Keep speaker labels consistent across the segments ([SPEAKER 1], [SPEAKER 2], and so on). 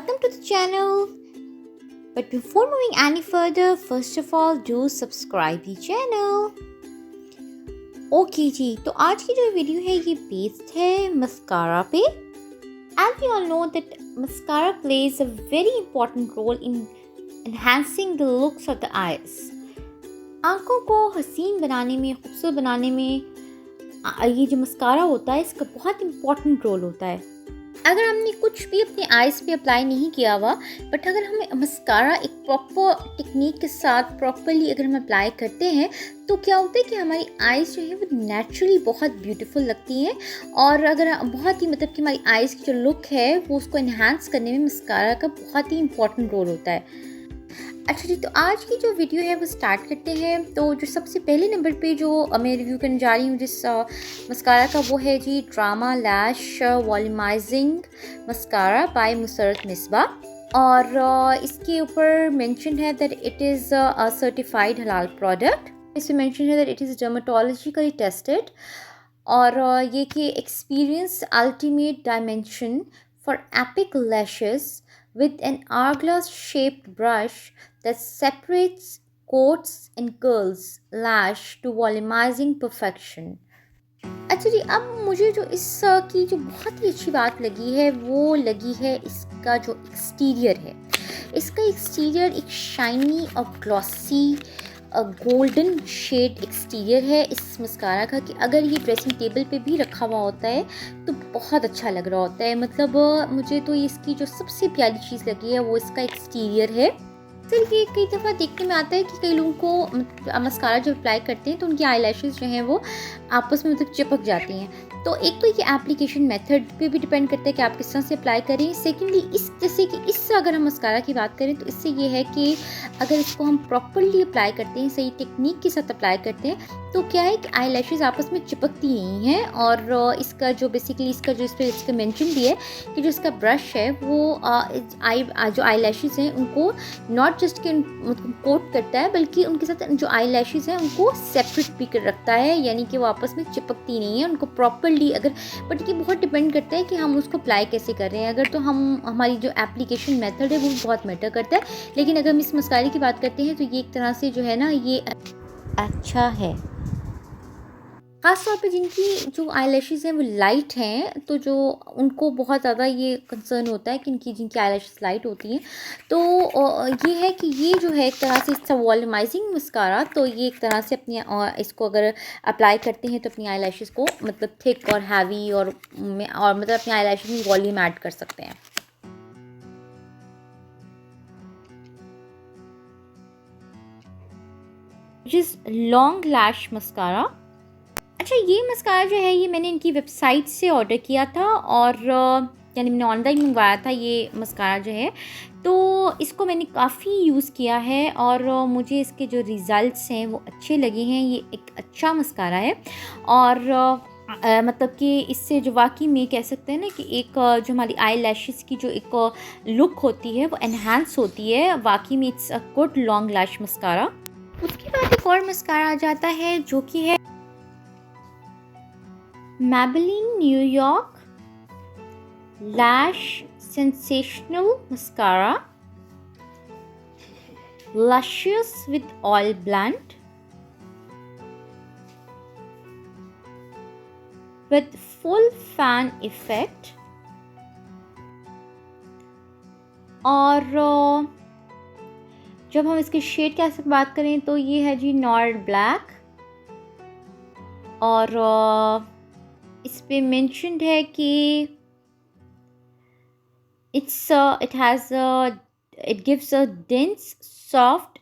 [SPEAKER 1] welcome to the channel. But before moving any further, first of all, do subscribe the channel. Okay ji, तो आज की जो video है ये बेस्ड है मस्कारा पे. As we all know that mascara plays a very important role in enhancing the looks of the eyes. आंखों को हसीन बनाने में, खूबसूरत बनाने में ये जो मस्कारा होता है इसका बहुत इम्पॉर्टेंट रोल होता है. अगर हमने कुछ भी अपने आइज़ पे अप्लाई नहीं किया हुआ, बट अगर हमें मस्कारा एक प्रॉपर टेक्निक के साथ प्रॉपरली अगर हम अप्लाई करते हैं तो क्या होता है कि हमारी आइज़ जो है वो नेचुरली बहुत ब्यूटीफुल लगती हैं. और अगर बहुत ही मतलब कि हमारी आइज़ की जो लुक है वो उसको इन्हांस करने में मस्कारा का बहुत ही इंपॉर्टेंट रोल होता है. अच्छा जी, तो आज की जो वीडियो है वो स्टार्ट करते हैं. तो जो सबसे पहले नंबर पे जो मैं रिव्यू करने जा रही हूँ जिस मस्कारा का, वो है जी ड्रामा लैश volumising mascara bye Musarrat Misbah. और इसके ऊपर मेंशन है that it is a certified हलाल प्रोडक्ट. इसमें मेंशन है that it is dermatologically tested. और ये कि experience ultimate dimension for epic lashes with an hourglass shaped brush that separates coats and curls lash to volumizing perfection. अच्छा जी, अब मुझे जो इस की जो बहुत ही अच्छी बात लगी है वो लगी है इसका जो एक्सटीरियर है. इसका एक्सटीरियर एक शाइनी और ग्लॉसी गोल्डन शेड एक्सटीरियर है इस मस्कारा का कि अगर ये ड्रेसिंग टेबल पे भी रखा हुआ होता है तो बहुत अच्छा लग रहा होता है. मतलब मुझे तो इसकी जो सबसे प्यारी चीज़ लगी है वो इसका एक्सटीरियर है. सर ये कई दफ़ा देखने में आता है कि कई लोगों को मस्कारा जब अप्लाई करते हैं तो उनकी आई लैशेज़ जो हैं वो आपस में मतलब चिपक जाती हैं. तो एक तो ये एप्लीकेशन मेथड पे भी डिपेंड करता है कि आप किस तरह से अप्लाई करें. सेकेंडली इस जैसे कि इससे अगर हम मस्कारा की बात करें तो इससे ये है कि अगर इसको हम प्रॉपरली अप्लाई करते हैं, सही टेक्निक के साथ अप्लाई करते हैं, तो क्या है कि आई लैशेज़ आपस में चिपकती नहीं हैं. और इसका जो बेसिकली इसका जो इस पर इसका मेंशन भी है कि जो इसका ब्रश है वो जो आई लैशेज़ हैं उनको नॉट जस्ट कि कोट करता है बल्कि उनके साथ जो आई लैशेज़ हैं उनको सेपरेट भी कर रखता है, यानी कि वो आपस में चिपकती नहीं है उनको प्रॉपरली. अगर बट ये बहुत डिपेंड करता है कि हम उसको अप्लाई कैसे कर रहे हैं. अगर तो हमारी जो एप्लीकेशन मेथड है वो बहुत मैटर करता है. लेकिन अगर हम इस मस्कारे की बात करते हैं तो ये एक तरह से जो है ना ये अच्छा है. ख़ास तौर पे जिनकी जो आई लैशेज़ हैं वो लाइट हैं तो जो उनको बहुत ज़्यादा ये कंसर्न होता है कि जिनकी आई लैशेज़ लाइट होती हैं तो ये है कि ये जो है एक तरह से इसका वॉल्यूमाइजिंग मस्कारा, तो ये एक तरह से अपनी इसको अगर अप्लाई करते हैं तो अपनी आई लैशेज़ को मतलब थिक और हैवी और मतलब अपनी आई लैशेज़ में वॉल्यूम ऐड कर सकते हैं. जिस लॉन्ग लैश मस्कारा. अच्छा, ये मस्कारा जो है ये मैंने इनकी वेबसाइट से ऑर्डर किया था और यानी मैंने ऑनलाइन मंगवाया था ये मस्कारा जो है. तो इसको मैंने काफ़ी यूज़ किया है और मुझे इसके जो रिज़ल्ट्स हैं वो अच्छे लगे हैं. ये एक अच्छा मस्कारा है और मतलब कि इससे जो वाकई में कह सकते हैं ना कि एक जो हमारी आई लैशेज़ की जो एक लुक होती है वो एनहांस होती है. वाकई में it's a good long lash mascara. उसके बाद एक और मस्कारा आ जाता है जो कि है Maybelline New York Lash Sensational Mascara, luscious with oil blend with full fan effect. और जब हम इसके शेड कैसे बात करें तो ये है जी नॉर्ड ब्लैक. और इस पे मेंशन्ड है कि it gives a dense soft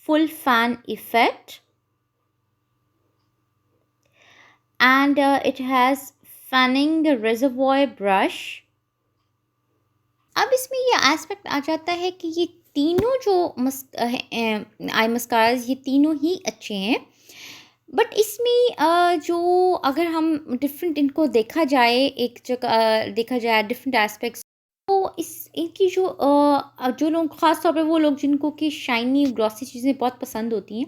[SPEAKER 1] full fan effect and it has fanning reservoir brush. अब इसमें ये एस्पेक्ट आ जाता है कि ये तीनों जो आई मस्काराज ये तीनों ही अच्छे हैं. बट इसमें जो अगर हम डिफरेंट इनको देखा जाए, एक जगह देखा जाए डिफरेंट एस्पेक्ट्स, तो इनकी जो लोग ख़ास तौर पे वो लोग जिनको कि शाइनी ग्लॉसी चीज़ें बहुत पसंद होती हैं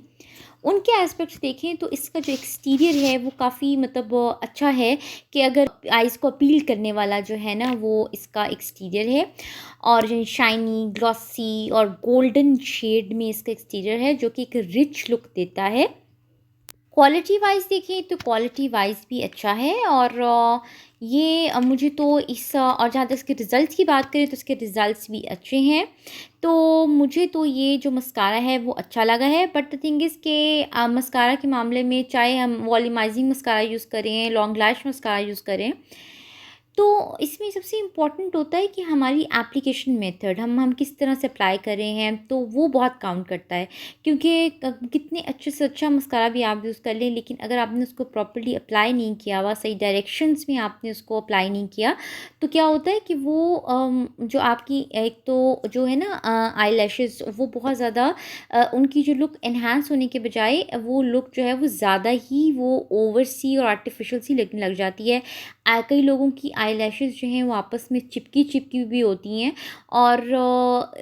[SPEAKER 1] उनके एस्पेक्ट्स देखें तो इसका जो एक्सटीरियर है वो काफ़ी मतलब अच्छा है कि अगर आइज़ को अपील करने वाला जो है ना वो इसका एक्सटीरियर है, और शाइनी ग्लॉसी और गोल्डन शेड में इसका एक्सटीरियर है जो कि एक रिच लुक देता है। क्वालिटी वाइज़ देखें तो क्वालिटी वाइज़ भी अच्छा है, और ये मुझे तो और जहाँ तक इसके रिज़ल्ट्स की बात करें तो इसके रिज़ल्ट्स भी अच्छे हैं। तो मुझे तो ये जो मस्कारा है वो अच्छा लगा है, बट द थिंग इज़ कि मस्कारा के मामले में चाहे हम वॉल्यूमाइजिंग मस्कारा यूज़ करें, लॉन्ग लैश मस्कारा यूज़ करें, तो इसमें सबसे इम्पॉर्टेंट होता है कि हमारी एप्लीकेशन मेथड हम किस तरह से अप्लाई कर रहे हैं, तो वो बहुत काउंट करता है। क्योंकि कितने अच्छे से अच्छा मस्कारा भी आप यूज़ कर लें, लेकिन अगर आपने उसको प्रॉपर्ली अप्लाई नहीं किया हुआ, सही डायरेक्शंस में आपने उसको अप्लाई नहीं किया, तो क्या होता है कि वो जो आपकी एक तो जो है ना आई लैशेज़ वो बहुत ज़्यादा उनकी जो लुक एनहांस होने के बजाय वो लुक जो है वो ज़्यादा ही वो ओवर सी और आर्टिफिशियल सी लगने लग जाती है। कई लोगों की आईलैशेज़ जो हैं वो आपस में चिपकी भी होती हैं, और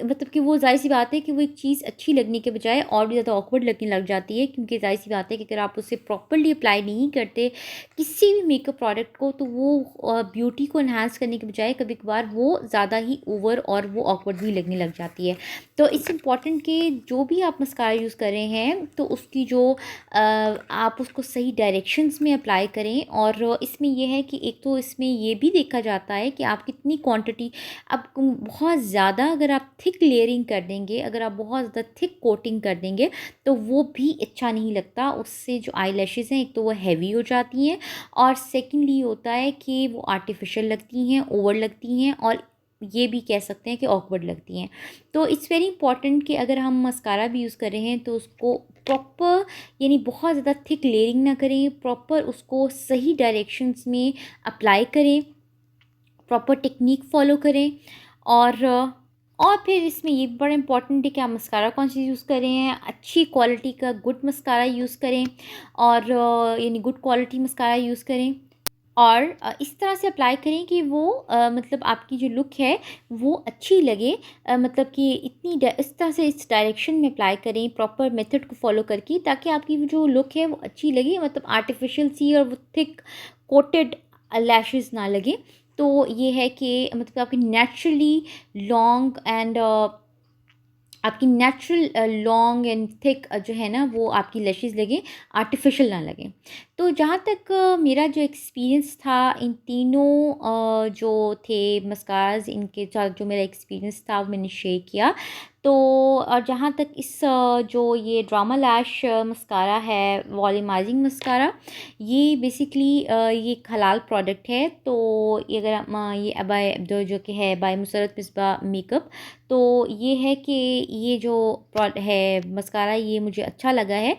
[SPEAKER 1] मतलब कि वो ज़ाहिर-सी बात है कि वो एक चीज़ अच्छी लगने के बजाय और भी ज़्यादा ऑकवर्ड लगने लग जाती है, क्योंकि ज़ाहिर-सी बात है कि अगर आप उसे प्रॉपर्ली अप्लाई नहीं करते किसी भी मेकअप प्रोडक्ट को, तो वो ब्यूटी को एनहांस करने के बजाय कभी-कभार वो ज़्यादा ही ओवर और वो ऑकवर्ड भी लगने लग जाती है। तो इट्स इम्पॉर्टेंट कि जो भी आप मस्कारा यूज़ कर रहे हैं तो उसकी जो आप उसको सही डायरेक्शंस में अप्लाई करें, और इसमें ये है कि एक तो इसमें ये भी देखा जाता है कि आप कितनी क्वांटिटी, अब बहुत ज़्यादा अगर आप थिक लेयरिंग कर देंगे, अगर आप बहुत ज़्यादा थिक कोटिंग कर देंगे तो वो भी अच्छा नहीं लगता। उससे जो आई लैशेज़ हैं एक तो वो हैवी हो जाती हैं, और सेकेंडली होता है कि वो आर्टिफिशियल लगती हैं, ओवर लगती हैं, और ये भी कह सकते हैं कि ऑकवर्ड लगती हैं। तो इट्स वेरी इंपॉर्टेंट कि अगर हम मस्कारा भी यूज़ कर रहे हैं तो उसको प्रॉपर, यानी बहुत ज़्यादा थिक लेयरिंग ना करें, प्रॉपर उसको सही डायरेक्शंस में अप्लाई करें, प्रॉपर टेक्निक फ़ॉलो करें, और फिर इसमें ये भी बड़ा इंपॉर्टेंट है कि आप मस्कारा कौन सी यूज़ कर रहे हैं, अच्छी क्वालिटी का गुड मस्कारा यूज़ करें, और यानी गुड क्वालिटी मस्कारा यूज़ करें, और इस तरह से अप्लाई करें कि वो मतलब आपकी जो लुक है वो अच्छी लगे, मतलब कि इस तरह से इस डायरेक्शन में अप्लाई करें प्रॉपर मेथड को फॉलो करके, ताकि आपकी वो जो लुक है वो अच्छी लगे, मतलब आर्टिफिशियल सी और वो थिक कोटेड लैशेस ना लगे। तो ये है कि मतलब आपकी नेचुरली लॉन्ग एंड आपकी नेचुरल लॉन्ग एंड थिक जो है ना वो आपकी लैशेज़ लगे, आर्टिफिशियल ना लगें। तो जहाँ तक मेरा जो एक्सपीरियंस था इन तीनों जो थे मस्काराज़, इनके साथ जो मेरा एक्सपीरियंस था वो मैंने शेयर किया। तो और जहाँ तक जो ये ड्रामा लैश मस्कारा है, वॉल्यूमाइजिंग मस्कारा, ये बेसिकली ये एक हलाल प्रोडक्ट है। तो ये अगर ये बाय जो कि है बाय मुसर्रत मिस्बा मेकअप, तो ये है कि ये जो है मस्कारा ये मुझे अच्छा लगा है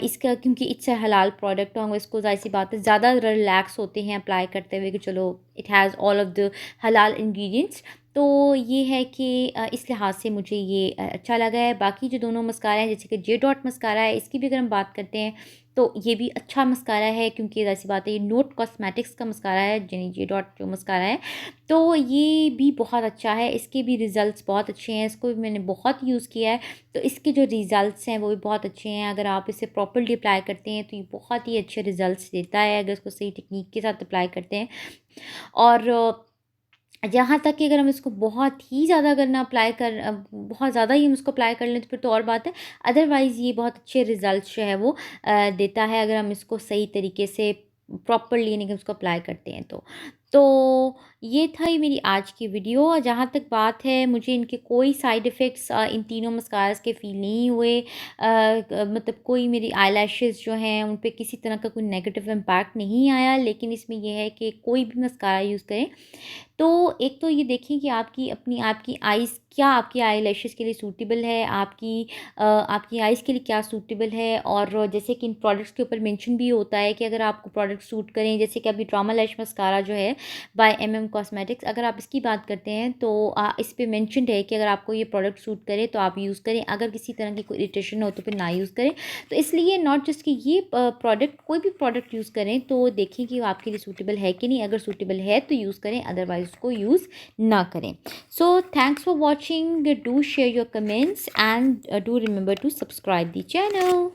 [SPEAKER 1] इसका, क्योंकि इससे हलाल प्रोडक्ट होंगे, इसको ज़ाहिर सी बात है ज़्यादा रिलैक्स होते हैं अप्लाई करते हुए कि चलो it has all of the हलाल इंग्रेडिएंट्स। तो ये है कि इस लिहाज से मुझे ये अच्छा लगा है। बाकी जो दोनों मस्कारा हैं, जैसे कि जे डॉट मस्कारा है, इसकी भी अगर हम बात करते हैं तो ये भी अच्छा मस्कारा है, क्योंकि ज़ाहिर-सी बात है ये नोट कॉस्मेटिक्स का मस्कारा है, यानी जे डॉट जो मस्कारा है, तो ये भी बहुत अच्छा है। इसके भी रिज़ल्ट्स बहुत अच्छे हैं, इसको भी मैंने बहुत यूज़ किया है, तो इसके जो रिज़ल्ट्स हैं वो भी बहुत अच्छे हैं। अगर आप इसे प्रॉपर्ली अप्लाई करते हैं तो ये बहुत ही अच्छे रिज़ल्ट्स देता है, अगर इसको सही टेक्नीक के साथ अप्लाई करते हैं। और जहाँ तक कि अगर हम इसको बहुत ही ज़्यादा अगर ना अप्लाई बहुत ज़्यादा ही हम इसको अप्लाई कर लें तो फिर तो और बात है। अदरवाइज़ ये बहुत अच्छे रिज़ल्ट्स जो है वो देता है, अगर हम इसको सही तरीके से प्रॉपरली यानी कि उसको अप्लाई करते हैं तो ये था ये मेरी आज की वीडियो। और जहाँ तक बात है, मुझे इनके कोई साइड इफ़ेक्ट्स इन तीनों मस्काराज़ के फ़ील नहीं हुए। मतलब कोई मेरी आईलैशेज़ जो हैं उन पे किसी तरह का कोई नेगेटिव इम्पैक्ट नहीं आया। लेकिन इसमें ये है कि कोई भी मस्कारा यूज़ करें तो एक तो ये देखें कि आपकी आइज़ क्या आपकी आईलैशेज़ के लिए सूटेबल है, आपकी आइज़ के लिए क्या सूटेबल है। और जैसे कि इन प्रोडक्ट्स के ऊपर मेंशन भी होता है कि अगर आपको प्रोडक्ट सूट करें, जैसे कि अभी ड्रामा लैश मस्कारा जो है बाय एमएम कॉस्मेटिक्स, अगर आप इसकी बात करते हैं तो इस पे मेंशन्ड है कि अगर आपको ये प्रोडक्ट सूट करे तो आप यूज़ करें, अगर किसी तरह की कोई इरिटेशन हो तो फिर ना यूज़ करें। तो इसलिए नॉट जस्ट कि ये प्रोडक्ट, कोई भी प्रोडक्ट यूज़ करें तो देखें कि वो आपके लिए सूटेबल है कि नहीं। अगर सूटेबल है तो यूज़ करें, अदरवाइज़ उसको यूज़ ना करें। So thanks for watching, do share your comments and do remember to subscribe the channel.